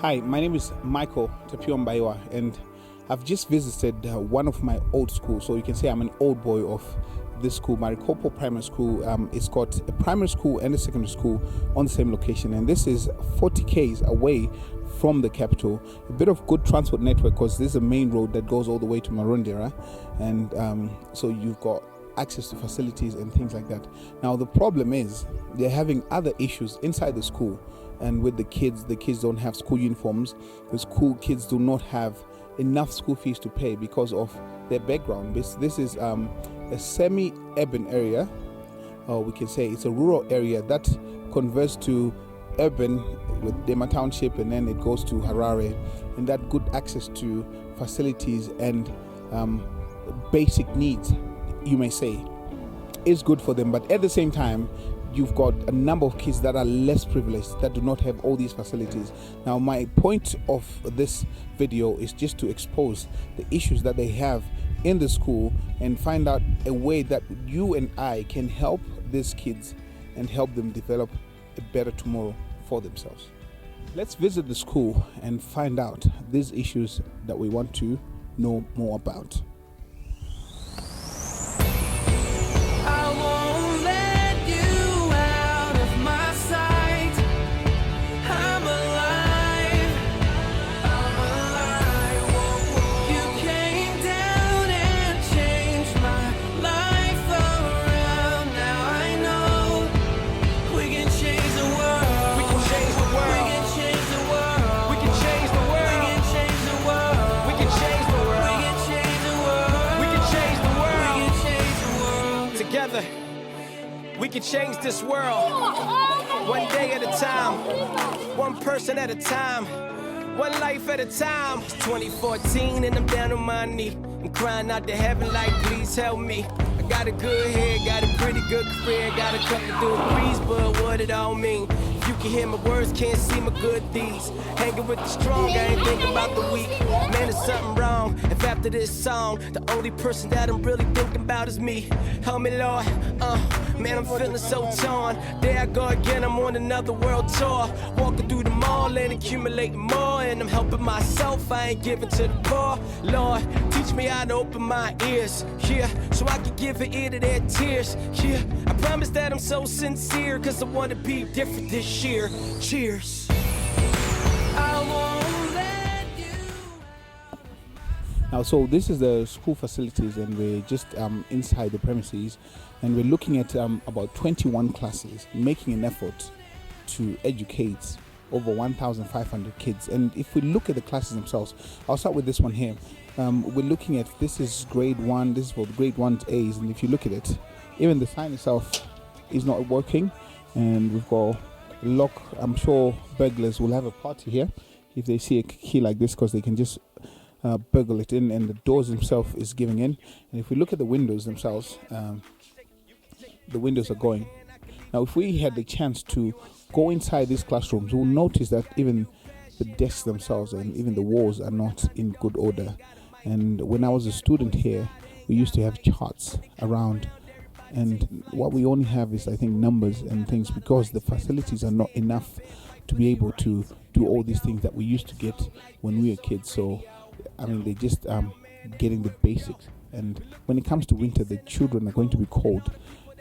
Hi, my name is Michael Tapion, and I've just visited one of my old schools. So you can say I'm an old boy of this school, Marikopo Primary School. It's got a primary school and a secondary school on the same location, and this is 40 k's away from the capital. A bit of good transport network because this is a main road that goes all the way to Marundera, and so you've got access to facilities and things like that. Now the problem is they're having other issues inside the school, and with the kids don't have school uniforms. The school kids do not have enough school fees to pay because of their background. This is a semi-urban area, or we can say it's a rural area that converts to urban with Dema Township, and then it goes to Harare, and that good access to facilities and basic needs, you may say, is good for them. But at the same time, you've got a number of kids that are less privileged, that do not have all these facilities. Now my point of this video is just to expose the issues that they have in the school and find out a way that you and I can help these kids and help them develop a better tomorrow for themselves. Let's visit the school and find out these issues that we want to know more about. We can change this world, one day at a time, one person at a time, one life at a time. It's 2014 and I'm down on my knee. I'm crying out to heaven like, please help me. I got a good head, got a pretty good career, got a couple degrees, but what it all mean? If you can hear my words, can't see my good deeds. Hanging with the strong, I ain't thinking about the weak. Man, there's something wrong if after this song, the only person that I'm really thinking about is me. Help me, Lord, man, I'm feeling so torn. There I go again, I'm on another world tour. Walking through the mall and accumulating more, and I'm helping myself, I ain't giving to the poor. Lord, teach me how to open my ears, yeah, so I can give an ear to their tears, yeah. I promise that I'm so sincere, cause I wanna be different this year. Cheers. I won't let you. Now, so this is the school facilities, and we're just inside the premises, and we're looking at about 21 classes, making an effort to educate over 1,500 kids. And if we look at the classes themselves, I'll start with this one here. We're looking at, this is grade 1, this is for grade 1's A's, and if you look at it, even the sign itself is not working, and we've got a lock. I'm sure burglars will have a party here if they see a key like this, because they can just burgle it in, and the doors themselves is giving in. And if we look at the windows themselves, the windows are going. Now if we had the chance to go inside these classrooms, we'll notice that even the desks themselves and even the walls are not in good order. And when I was a student here, we used to have charts around, and what we only have is, I think, numbers and things, because the facilities are not enough to be able to do all these things that we used to get when we were kids. So I mean, they're just getting the basics, and when it comes to winter, the children are going to be cold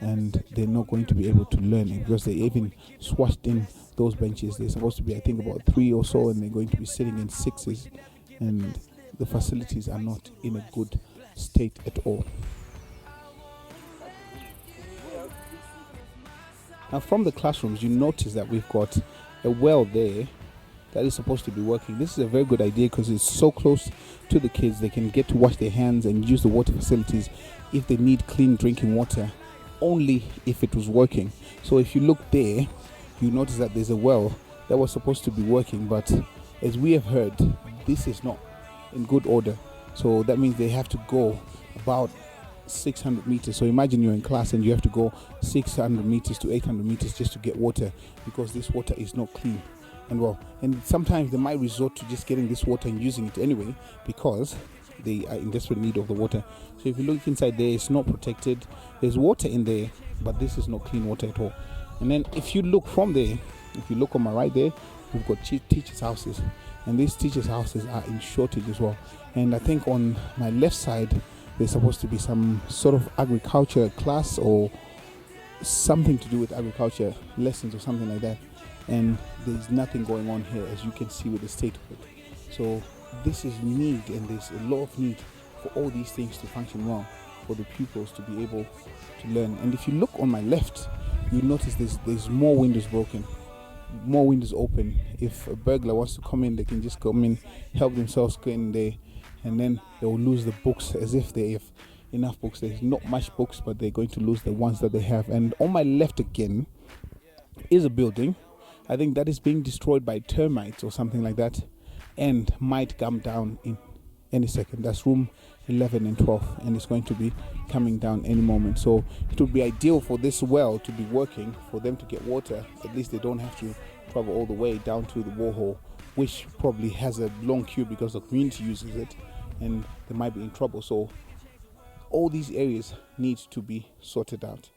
and they're not going to be able to learn it, because they even swatched in those benches. They're supposed to be, I think, about 3 or so, and they're going to be sitting in 6s, and the facilities are not in a good state at all. Now from the classrooms, you notice that we've got a well there that is supposed to be working. This is a very good idea because it's so close to the kids. They can get to wash their hands and use the water facilities if they need clean drinking water, only if it was working. So if you look there, you notice that there's a well that was supposed to be working, but as we have heard, this is not in good order. So that means they have to go about 600 meters. So imagine you're in class and you have to go 600 meters to 800 meters just to get water, because this water is not clean. And sometimes they might resort to just getting this water and using it anyway, because they are in desperate need of the water. So if you look inside there, it's not protected. There's water in there, but this is not clean water at all. And then if you look from there, if you look on my right there, we've got teachers' houses. and these teachers' houses are in shortage as well. And I think on my left side there's supposed to be some sort of agriculture class or something to do with agriculture lessons or something like that, and there's nothing going on here, as you can see with the state of it. So this is need, and there's a lot of need for all these things to function well, for the pupils to be able to learn. And if you look on my left, you notice there's more windows broken, more windows open. If a burglar wants to come in, they can just come in, help themselves get in there, and then they will lose the books, as if they have enough books. There's not much books, but they're going to lose the ones that they have. And on my left again is a building, I think that is being destroyed by termites or something like that, and might come down in any second. That's room 11 and 12, and it's going to be coming down any moment. So it would be ideal for this well to be working, for them to get water. At least they don't have to travel all the way down to the borehole, which probably has a long queue because the community uses it, and they might be in trouble. So all these areas need to be sorted out.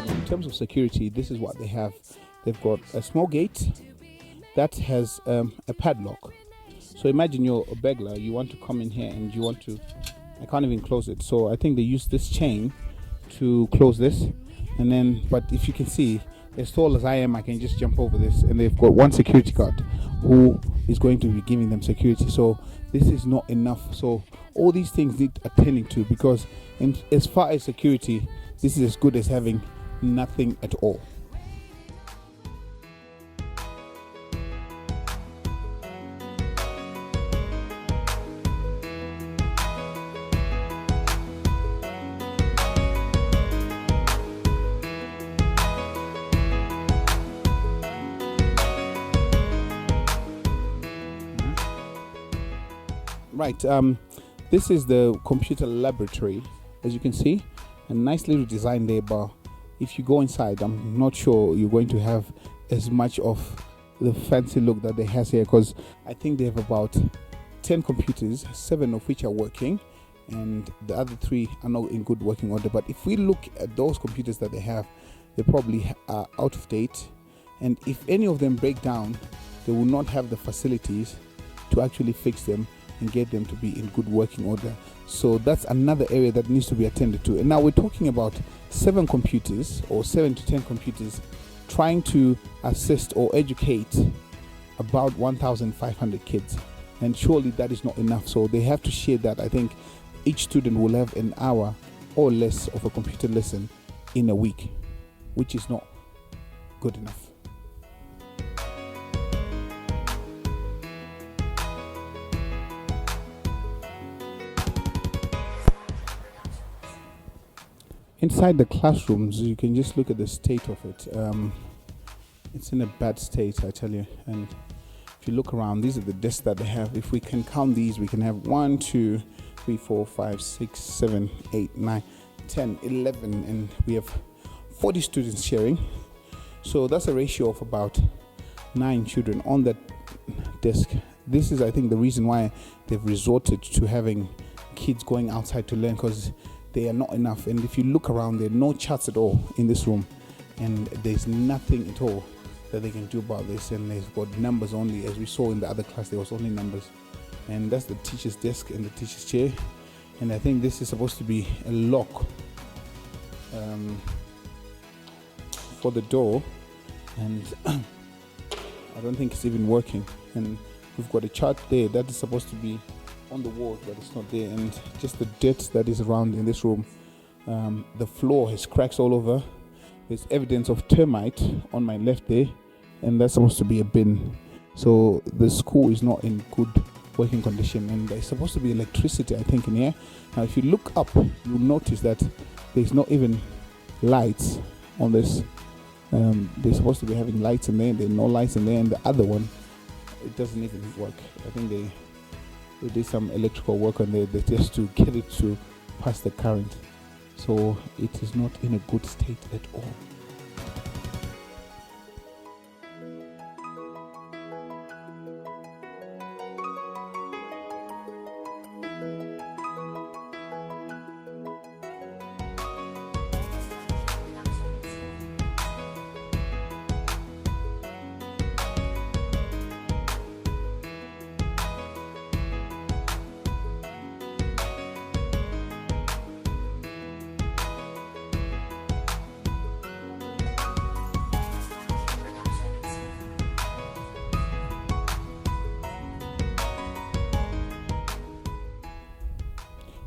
In terms of security, this is what they have. They've got a small gate that has a padlock. So imagine you're a burglar, you want to come in here and you want to, I can't even close it. So I think they use this chain to close this, and then, but if you can see, as tall as I am, I can just jump over this, and they've got one security guard who is going to be giving them security. So this is not enough. So all these things need attending to, because as far as security, this is as good as having nothing at all. Right, this is the computer laboratory, as you can see, a nice little design there, but if you go inside, I'm not sure you're going to have as much of the fancy look that they have here, because I think they have about 10 computers, 7 of which are working, and the other 3 are not in good working order. But if we look at those computers that they have, they probably are out of date, and if any of them break down, they will not have the facilities to actually fix them and get them to be in good working order. So that's another area that needs to be attended to. And now we're talking about 7 computers, or 7 to 10 computers, trying to assist or educate about 1,500 kids, and surely that is not enough. So they have to share that. I think each student will have an hour or less of a computer lesson in a week, which is not good enough. Inside the classrooms, you can just look at the state of it. It's in a bad state, I tell you. And if you look around, these are the desks that they have. If we can count these, we can have 1, 2, 3, 4, 5, 6, 7, 8, 9, 10, 11, and we have 40 students sharing. So that's a ratio of about 9 children on that desk. This is, I think, the reason why they've resorted to having kids going outside to learn, because they are not enough. And if you look around, there are no charts at all in this room, and there's nothing at all that they can do about this. And they've got numbers only, as we saw in the other class, there was only numbers. And that's the teacher's desk and the teacher's chair. And I think this is supposed to be a lock for the door, and I don't think it's even working. And we've got a chart there that is supposed to be on the wall, but it's not there. And just the dirt that is around in this room, the floor has cracks all over. There's evidence of termite on my left there, and that's supposed to be a bin. So the school is not in good working condition, and there's supposed to be electricity, I think, in here. Now if you look up, you'll notice that there's not even lights on this. They're supposed to be having lights in there, there's no lights in there. And the other one, it doesn't even work. I think they did some electrical work on there just to get it to pass the current. So it is not in a good state at all.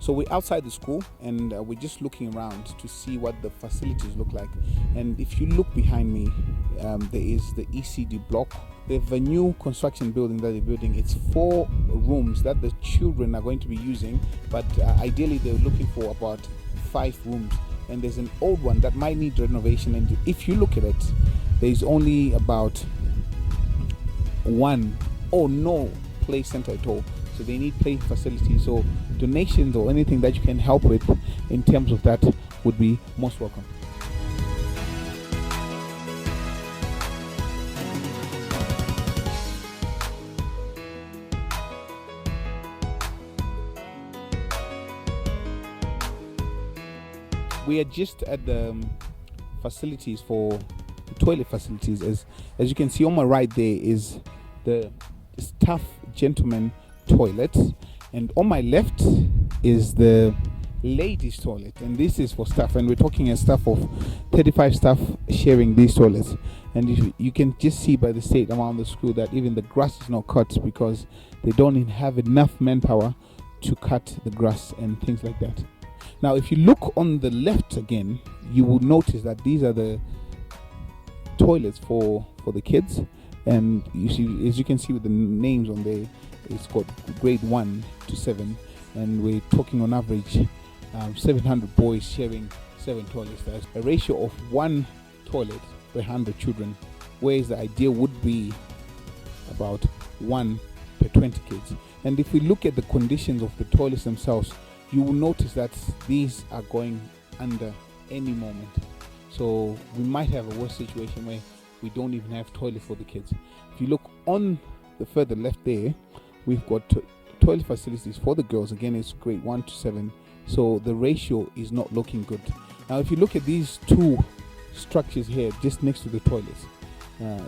So we're outside the school, and we're just looking around to see what the facilities look like. And if you look behind me, there is the ECD block. They have a new construction building that they're building. It's 4 rooms that the children are going to be using, but ideally they're looking for about 5 rooms. And there's an old one that might need renovation, and if you look at it, there's only about one or no play center at all. So they need play facilities. So donations or anything that you can help with in terms of that would be most welcome. We are just at the facilities for toilet facilities. As you can see on my right, there is the staff gentleman toilet, and on my left is the ladies toilet, and this is for staff, and we're talking a staff of 35 staff sharing these toilets. And you can just see by the state around the school that even the grass is not cut because they don't have enough manpower to cut the grass and things like that. Now if you look on the left again, you will notice that these are the toilets for the kids, and you see, as you can see with the names on there, it's got grade 1 to 7, and we're talking on average 700 boys sharing 7 toilets. That's a ratio of 1 toilet per 100 children, whereas the idea would be about 1 per 20 kids. And if we look at the conditions of the toilets themselves, you will notice that these are going under any moment. So we might have a worse situation where we don't even have toilets for the kids. If you look on the further left there, we've got toilet facilities for the girls. Again, it's grade 1 to 7. So the ratio is not looking good. Now, if you look at these 2 structures here, just next to the toilets,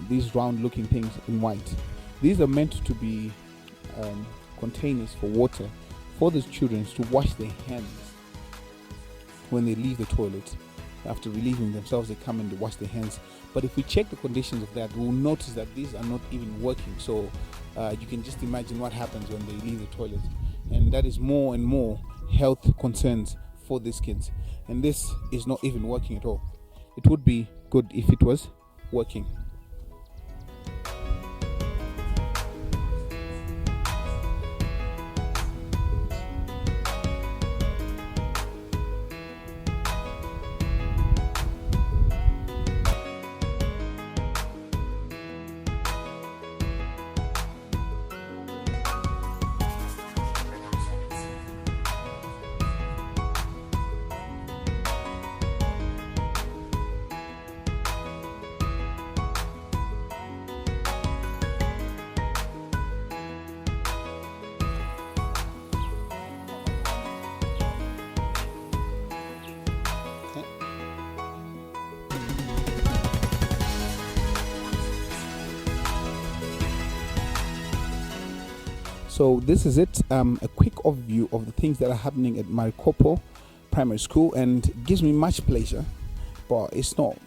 these round looking things in white, these are meant to be containers for water for the children to wash their hands when they leave the toilet. After relieving themselves, they come and they wash their hands. But if we check the conditions of that, we'll notice that these are not even working. So you can just imagine what happens when they leave the toilet. And that is more and more health concerns for these kids. And this is not even working at all. It would be good if it was working. So this is it, a quick overview of the things that are happening at Marikopo Primary School, and it gives me much pleasure, but it's not,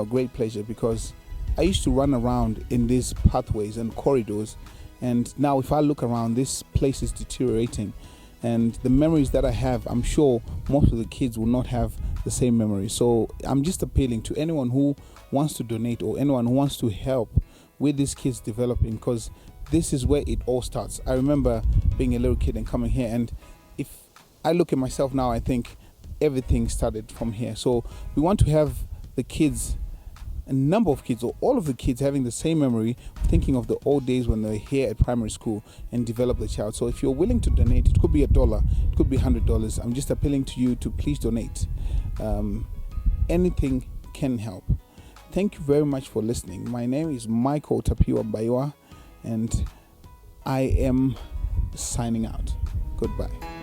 great pleasure, because I used to run around in these pathways and corridors, and now if I look around, this place is deteriorating, and the memories that I have, I'm sure most of the kids will not have the same memories. So I'm just appealing to anyone who wants to donate or anyone who wants to help with these kids developing, because this is where it all starts. I remember being a little kid and coming here, and if I look at myself now, I think everything started from here. So we want to have the kids, a number of kids, or all of the kids, having the same memory, thinking of the old days when they were here at primary school, and develop the child. So if you're willing to donate, it could be $1, it could be $100. I'm just appealing to you to please donate. Anything can help. Thank you very much for listening. My name is Marikopo Primary, and I am signing out. Goodbye.